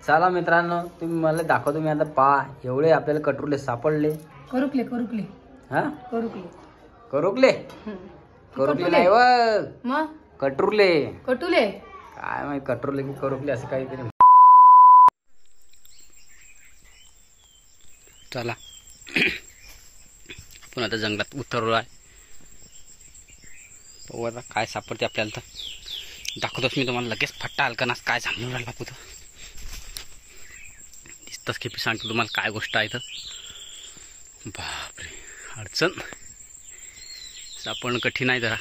चला मित्रांनो, तुम्ही मला दाखवतो. मी आता पहा, एवढे आपल्याला कटरुले सापडले. करुकले हा करुकले करुकले करुकले नाही व मग कटरुले. कटुले काय माहिती कटरुले की करुकले असं काहीतरी. चला आपण आता जंगलात उतरलो आहे. पाहू आता काय सापडते आपल्याला. तर दाखवतोच मी तुम्हाला लगेच. फट्टा हलकनास काय सांगून राहिला बापू. तर दिसतच की सांगतो तुम्हाला काय गोष्ट आहे. तर बापरे, अडचण सापडणं कठीण आहे जरा.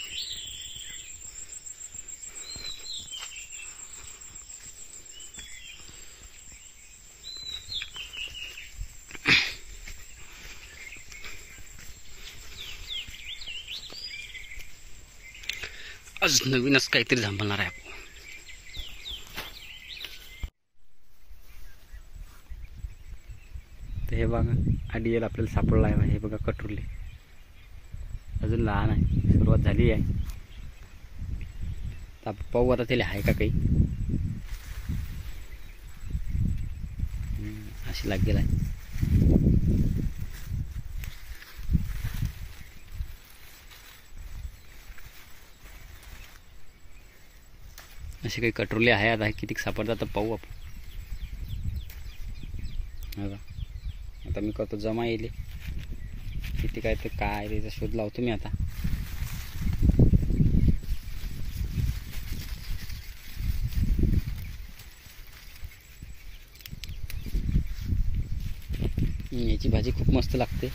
आज नवीनच काहीतरी झांबणार आहे. तर हे बघा आडियल आपल्याला सापडला आहे. हे बघा कटरुले अजून लहान आहे, सुरुवात झाली आहे. तर आपण पाहू आता त्याला आहे का काही. अशी लागेल आहे. असे काही कटरुले आहे. आता किती सापडतात तर पाहू आपण. आता मी करतो जमा येईल किती काय. तर काय त्याचा शोध लावतो मी आता. याची भाजी खूप मस्त लागते.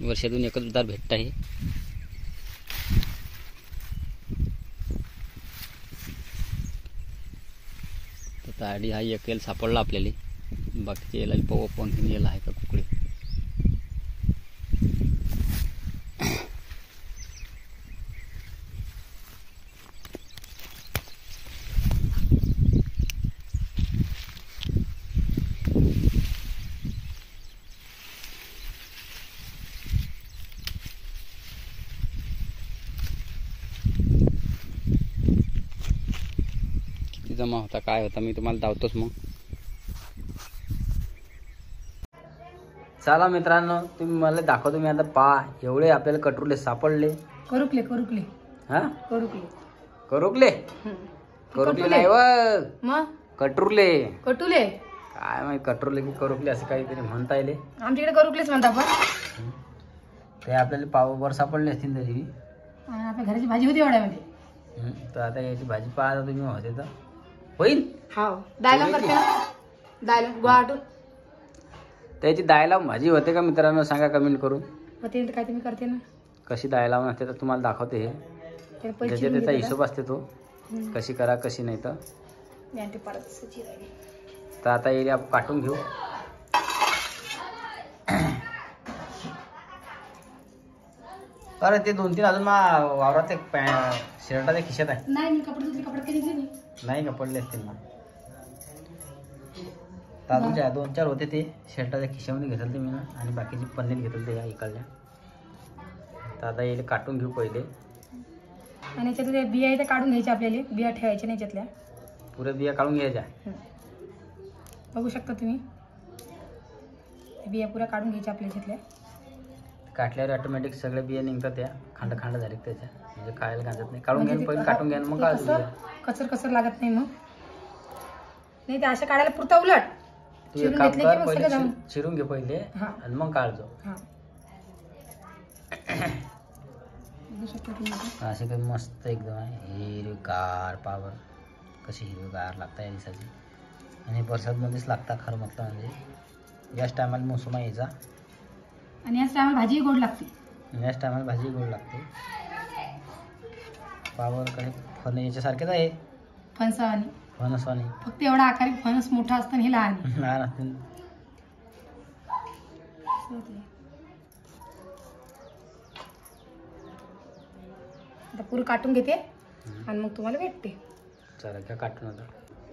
वर्षातून एकच उदार भेटत आहे. तर आडी हा एक सापडला आपल्याला. बाकीचे याला पाहू आपण याला आहे का कुकडे. जमा होता काय होता मी तुम्हाला दावतोच मग. चला मित्रांनो, तुम्ही मला दाखवतो. मी आता पहा, एवढे आपल्याला कटरुले सापडले. करुकले हा करुकले करुकले करुकले नाही व मग कटरुले. कटुले काय माहिती कटरुले की करुकले असं काहीतरी म्हणता येईल. आमच्याकडे करुकलेच म्हणता. पण ते आपल्याला पाववर सापडले असतील तरी. आपल्या घराची भाजी होती वाड्यामध्ये. तर आता याची भाजी पाहता तुम्ही होते तर होईल. हा दायला करते ना, दायला गुवाहाटून त्याची दाय लावून भाजी होते का मित्रांनो, सांगा कमेंट करून. होते काय तुम्ही करते ना. कशी दाय लावून असते तर तुम्हाला दाखवते. हे त्याच्या त्याचा हिशोब असते तो कशी करा कशी नाही. तर आता येईल आपण काटून घेऊ. अरे ते 2-3 अजून वावरात शर्टाच्या खिशात आहे. नाही कपडे कधी नाही का पडले असतील ना. अजून 2-4 होते ते शर्टाच्या खिशामध्ये घेतले ते मी ना. आणि बाकीचे पन्नीर घेतले ते या इकडल्या. तर आता येईल काटून घेऊ पहिले. आणि याच्यातल्या बिया इथे काढून घ्यायच्या आपल्याला. बिया ठेवायच्या नाही याच्यातल्या. पुऱ्या बिया काढून घ्यायच्या. बघू शकता तुम्ही. बिया पुऱ्या काढून घ्यायच्या आपल्या याच्यातल्या. काटल्यावर ऑटोमॅटिक सगळे बिया निघतात. त्या खांड झाले त्याच्या, म्हणजे खायला घालत नाही. काढून घ्या पहिले, काटून घ्या मग काढून. कचर लागत नाही. मग नाही ते अशा काढायला पुरता उलट चिरून घे पहिले आणि मग काढतो. असे काही मस्त एकदम आहे. हिरवीगार पावर कशी हिरवीगार लागतात या दिवसाची. आणि बरसातमध्येच लागतात खरं म्हटलं म्हणजे. याच टायमाला मोसम आहे याचा. आणि याच टायमाला भाजी गोड लागते. याच टायमाला भाजी गोड लागते. पावर काही फण याच्यासारखेच आहे. फणसवाणी फक्त एवढा आकार फणस मोठा असतं हे लहान असते. आता पुरं काटून घेते आणि मग तुम्हाला भेटते. चला काय काटून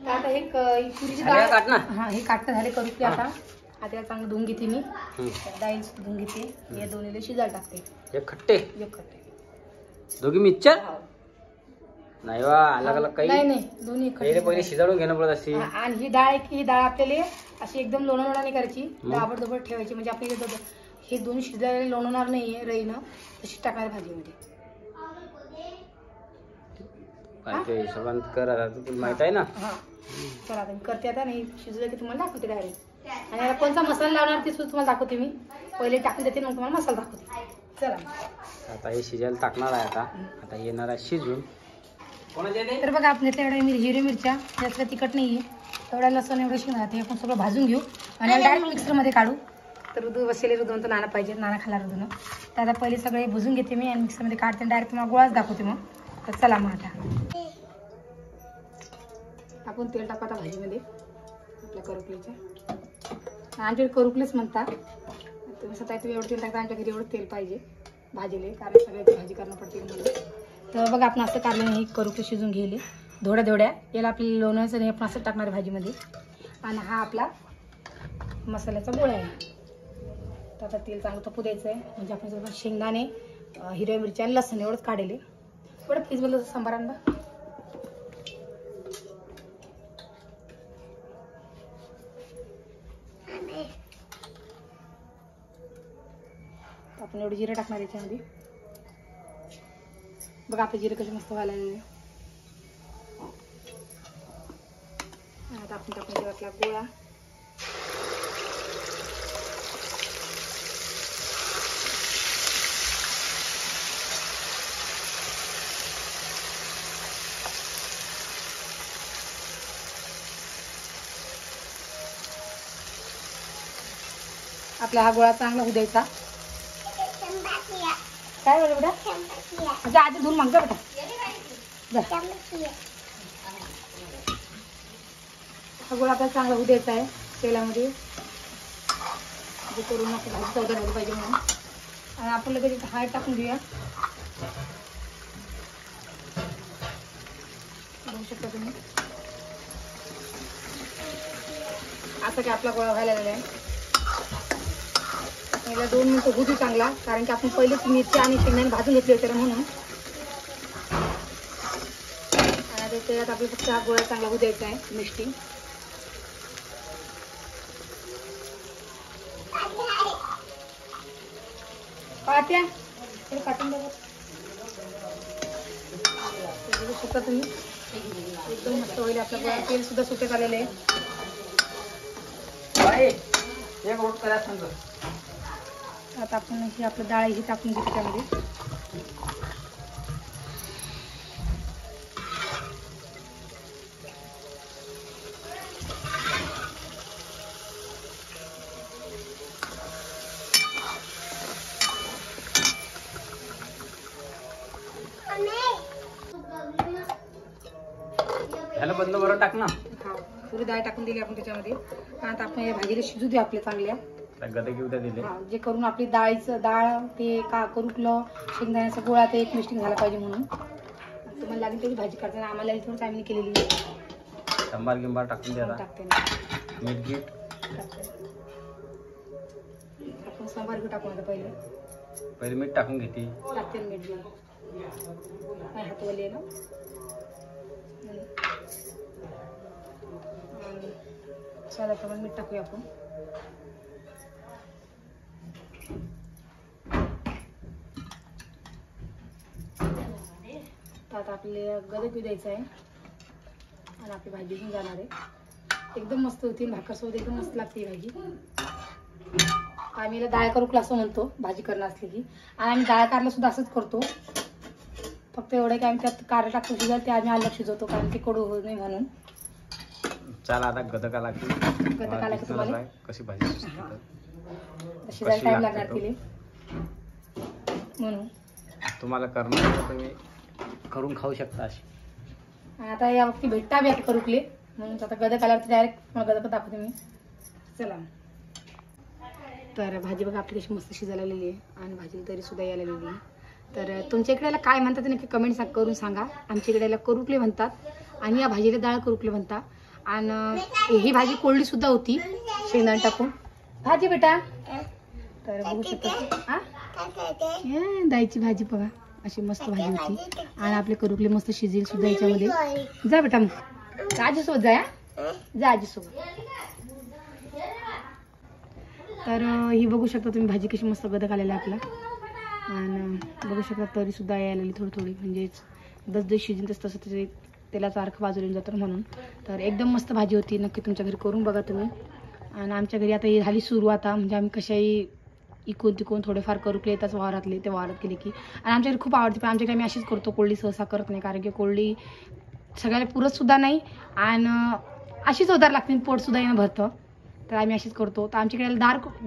आता हे पुरीची डाळ काटना. हा हे काटणं झाले करू की आता चांगलं धुवून घेते मी. डाळी धुवून घेते. या दोन्हीला शिजायला टाकते. एक खट्टे एक खट्टे दोघी मिक्सर नाही वा अलग अलग काही नाही दोन्ही पहिले शिजवून घेणं पडत असते. आणि ही डाळ आपल्याला अशी एकदम लोणवणार नाही करायची, दाबड ठेवायची, म्हणजे आपल्याला हे दोन शिजायला लोणवणार नाहीये रईनं, तशी टाकणार भाजीमध्ये. हिशोबान कर आता, तुला माहित आहे ना. चला आता मी करते, आता नाही शिजलं की तुम्हाला दाखवते डायरेक्ट. आणि याला कोणता मसाला लावणार ते सुद्धा तुम्हाला दाखवते मी. पहिले टाकून देते, मग तुम्हाला मसाला दाखवते. चला आता हे शिजायला टाकणार आहे. आता येणार आहे शिजून. तर बघा आपल्या एवढ्या हिरवी मिरच्या, जास्त तिखट नाहीये, एवढा लसूण, एवढं शिंगा, ते आपण सगळं भाजून घेऊ आणि डायरेक्ट मिक्सरमध्ये काढू. तर ऋतू बसलेले ऋतून तर नाना पाहिजे, नाना खाला ऋतून. तर आता पहिले सगळे भुजून घेते मी आणि मिक्सरमध्ये काढते, डायरेक्ट तुम्हाला गोळाच दाखवते मग. तर चला मग आता आपण तेल टाकू आता भाजीमध्ये आपल्या करुकलीच्या. आमच्याकडे करुकलीच म्हणतात, तुम्ही स्वतः तुम्ही एवढं तेल टाकता, आमच्या घरी एवढं तेल पाहिजे भाजीले, कारण सगळ्याची भाजी करणं पडते मला. तर बघा आपण असं काढलं, हे करुकली शिजून घेले धोड्या याला आपल्याला लोणाचं नाही, आपण असं टाकणार भाजीमध्ये. आणि हा आपला मसाल्याचा गोळा आहे. तर आता तेल चांगलं तपू द्यायचं आहे, म्हणजे आपण सगळं शेंगदाणे, हिरव्या मिरच्या, लसूण एवढंच काढले. थोडं पीस बोललं सांबारांना. आपण एवढे जिरे टाकणार याच्यामध्ये. बघा आपले जिरे कसे मस्त व्हायला लागले. आता आपण टाकून आपला गोळा. आपला हा गोळा चांगला होऊ द्यायचा. काय बरं बेटा, आधी धुवून मागजा बेटा. हा गोळा आपल्याला चांगला होऊ द्यायचा आहे तेलामध्ये, जे करून आपली भाजी चवदार झाली पाहिजे म्हणून. आणि आपण लगेच हळद टाकून घेऊया. बघू शकता तुम्ही आता की आपला गोळा व्हायला लागला आहे. याला 2 मिनिटं होऊ दे चांगला, कारण की आपण पहिलेच मिरची आणि शेंगदाणे भाजून घेतले होते म्हणून. आणि त्याच्यात आपला फक्त हा गोळा चांगला होऊ द्यायचा आहे मिष्टी. पाट्या काटून बघा, बघू शकता तुम्ही एकदम मस्त होईल आपला गोळा. तेल सुद्धा सुटे झालेले आहे. आता आपण ही आपलं डाळ ही टाकून घेतो त्यामध्ये. ह्याला बदल बरं टाक ना. हा पुरी डाळ टाकून दिली आपण त्याच्यामध्ये. आता आपण या भाजीला शिजू देऊ आपल्या चांगल्या. गदे घेऊ द्या दिले. जे करून आपली डाळ ते का करुकलं शेंगदाण्याचा गोळा ते एक मिस्टिंग झाला पाहिजे म्हणून. तुम्हाला लागेल त्याची भाजी करताना आम्हाला थोडं टायमिंग केलेली आहे. सांबार गिंबार टाकून द्या. टाकते मीठ गीट आपण सांबार घेऊ टाकून आता पहिले मीठ टाकून घेते. टाकते मीठ घेऊन हातवली आहे ना. स्वादाप्रमाणे मीठ टाकूया आपण. आता आपल्याला गदे पिऊ द्यायचं आहे आणि आपली भाजी घेऊन जाणार आहे. एकदम मस्त होती, भाकरसोबत एकदम मस्त लागते ही भाजी. आम्ही याला डाळ करू असं म्हणतो भाजी करणं असली की. आणि आम्ही डाळ कारला सुद्धा असंच करतो, फक्त एवढं की आम्ही त्यात कारलं टाकतो शिजायला, ते आम्ही अलग शिजवतो कारण ते कडू होऊ नये म्हणून. चला आता गदका लागते तुम्हाला कशी भाजी शिजायला टाइम लागणार तिला म्हणून. तुम्हाला करणं तुम्ही करून खाऊ शकता अशी. आता या वक्ती भेटता बी आता करुकले म्हणून आता गदक आल्यावरती डायरेक्ट मला गदक दाखवते मी. चला तर भाजी बघा आपली कशी मस्त शिजायला लागलेली आहे आणि भाजीला तरी सुद्धा यायला लागलेली आहे. तर तुमच्या इकडे याला काय म्हणतात नक्की कमेंट करून सांगा. आमच्या इकडे याला करुकले म्हणतात आणि या भाजीला डाळ करुकले म्हणतात. आणि ही भाजी कोरडी सुद्धा होती शेंगदाणे टाकून भाजी बेटा. तर बघू शकता दाईची भाजी बघा अशी मस्त भाजी होती. आणि आपले करुकले मस्त शिजेल सुद्धा याच्यामध्ये. जा बेटा मग आजीसोबत जा आजीसोबत. तर ही बघू शकता तुम्ही भाजी कशी मस्त गदक आलेला आहे आपला. आणि बघू शकता तरी सुद्धा यायला थोडी म्हणजेच जसं शिजेल तसं त्याचे तेलाचा अर्क बाजूला जातो म्हणून. तर एकदम मस्त भाजी होती. नक्की तुमच्या घरी करून बघा तुम्ही. आणि आमच्या घरी आता ही झाली सुरू आता म्हणजे आम्ही कशाही इकून तिकून थोडेफार करुकले येतात वावरातले ते वावरात गेले की. आणि आमच्या घरी खूप आवडते पण आमच्याकडे आम्ही अशीच करतो. कोळडी सहसा करत नाही कारण की कोळडी सगळ्याला पुरत सुद्धा नाही आणि अशीच उदार लागते पोट सुद्धा येणं भरतं. तर आम्ही अशीच करतो. तर आमच्याकडे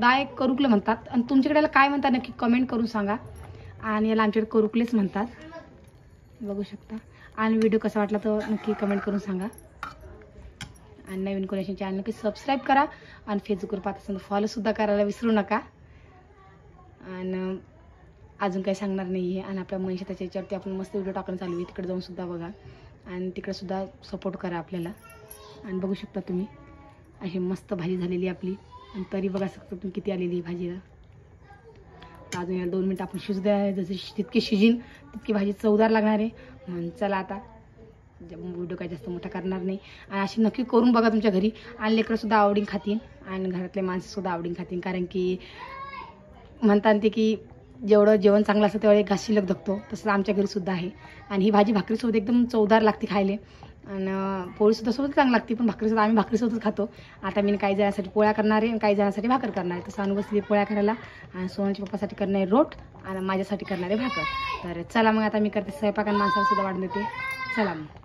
दाळ करुकले म्हणतात आणि तुमच्याकडे काय म्हणतात नक्की कमेंट करून सांगा. आणि याला आमच्याकडे करुकलेच म्हणतात बघू शकता. आणि व्हिडिओ कसा वाटला तर नक्की कमेंट करून सांगा. आणि नवीन कोणी चॅनल नक्की सबस्क्राईब करा. आणि फेसबुकवर पाहत असेल तर फॉलोसुद्धा करायला विसरू नका. आणि अजून काही सांगणार नाही आहे. आणि आपल्या मनीषा त्याच्या याच्यावरती आपण मस्त व्हिडिओ टाकणं चालू आहे. तिकडे जाऊन सुद्धा बघा आणि तिकडे सुद्धा सपोर्ट करा आपल्याला. आणि बघू शकता तुम्ही अशी मस्त भाजी झालेली आपली. आणि तरी बघा शकता तुम्ही किती आलेली आहे भाजीला. अजून याला 2 मिनिटं आपण शिजू द्या. जसे तितकी शिजीन तितकी भाजी चवदार लागणार आहे. म्हणून चला आता व्हिडिओ काही जास्त मोठा करणार नाही. आणि अशी नक्की करून बघा तुमच्या घरी. आणि लेकरंसुद्धा आवडीन खातील आणि घरातले माणसंसुद्धा आवडीन खातील. कारण की म्हणतात ते की जेवढं जेवण चांगलं असतं तेवढं एक घास शिल्लक धकतो. तसं आमच्या घरीसुद्धा आहे. आणि ही भाजी भाकरीसोबत एकदम चवदार लागते खायला. आणि पोळीसुद्धा सोबत चांगली लागते पण भाकरीसुद्धा आम्ही भाकरीसोबतच खातो. आता मी काही जणांसाठी पोळ्या करणार आहे आणि काही जणांसाठी भाकर करणार आहे. तसं अनुबसली पोळ्या करायला आणि सोनाच्या पप्पासाठी करणारे रोट आणि माझ्यासाठी करणारे भाकर. तर चला मग आता मी करते स्वयंपाक आणि माणसाला सुद्धा वाढून देते. चला मग.